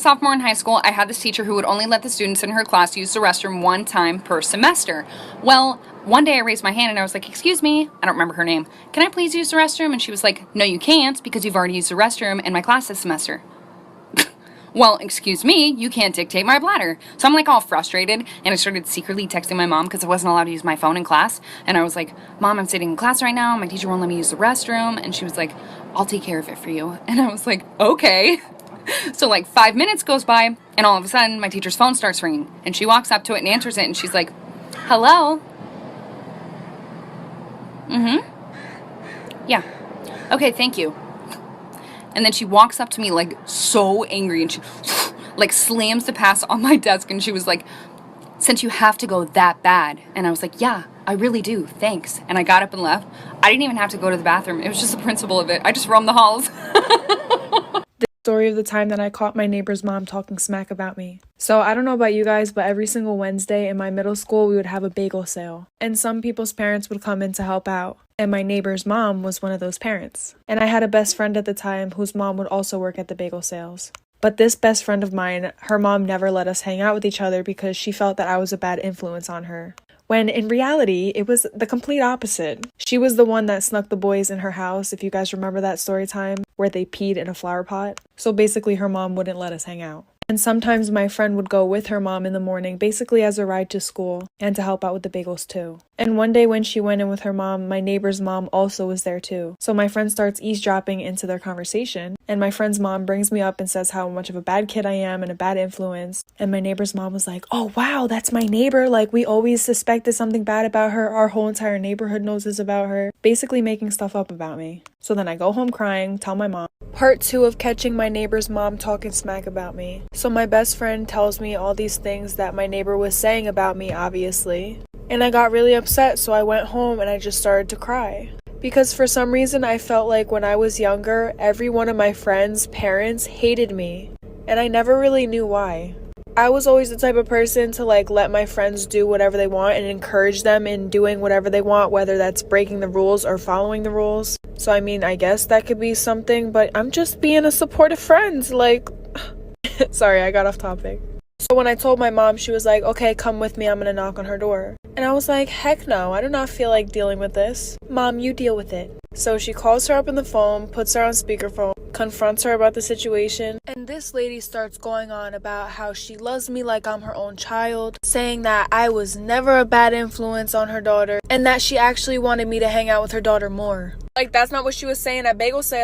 Sophomore in high school, I had this teacher who would only let the students in her class use the restroom one time per semester. Well, one day I raised my hand and I was like, excuse me, I don't remember her name, can I please use the restroom? And she was like, no you can't because you've already used the restroom in my class this semester. Well, excuse me, you can't dictate my bladder. So I'm like all frustrated, and I started secretly texting my mom because I wasn't allowed to use my phone in class. And I was like, Mom, I'm sitting in class right now, my teacher won't let me use the restroom. And she was like, I'll take care of it for you. And I was like, okay. So like 5 minutes goes by, and all of a sudden my teacher's phone starts ringing, and she walks up to it and answers it, and she's like, hello? Yeah. Okay, thank you. And then she walks up to me like so angry, and she like slams the pass on my desk, and she was like, since you have to go that bad. And I was like, yeah, I really do, thanks. And I got up and left. I didn't even have to go to the bathroom. It was just the principle of it. I just roamed the halls. The story of the time that I caught my neighbor's mom talking smack about me. So I don't know about you guys, but every single Wednesday in my middle school, we would have a bagel sale. And some people's parents would come in to help out. And my neighbor's mom was one of those parents. And I had a best friend at the time whose mom would also work at the bagel sales. But this best friend of mine, her mom never let us hang out with each other because she felt that I was a bad influence on her. When in reality, it was the complete opposite. She was the one that snuck the boys in her house, if you guys remember that story time, where they peed in a flower pot. So basically her mom wouldn't let us hang out. And sometimes my friend would go with her mom in the morning, basically as a ride to school, and to help out with the bagels too. And one day when she went in with her mom, my neighbor's mom also was there too. So my friend starts eavesdropping into their conversation, and my friend's mom brings me up and says how much of a bad kid I am and a bad influence. And my neighbor's mom was like, oh wow, that's my neighbor, like we always suspected something bad about her, our whole entire neighborhood knows this about her, basically making stuff up about me. So then I go home crying, tell my mom. Part 2 of catching my neighbor's mom talking smack about me. So my best friend tells me all these things that my neighbor was saying about me, obviously. And I got really upset, so I went home and I just started to cry. Because for some reason I felt like when I was younger, every one of my friends' parents hated me. And I never really knew why. I was always the type of person to like let my friends do whatever they want and encourage them in doing whatever they want, whether that's breaking the rules or following the rules. So I mean, I guess that could be something, but I'm just being a supportive friend, like... Sorry, I got off topic. So when I told my mom, she was like, okay, come with me, I'm gonna knock on her door. And I was like, heck no, I do not feel like dealing with this. Mom, you deal with it. So she calls her up on the phone, puts her on speakerphone, confronts her about the situation, and this lady starts going on about how she loves me like I'm her own child, saying that I was never a bad influence on her daughter, and that she actually wanted me to hang out with her daughter more. Like, that's not what she was saying at bagel sale.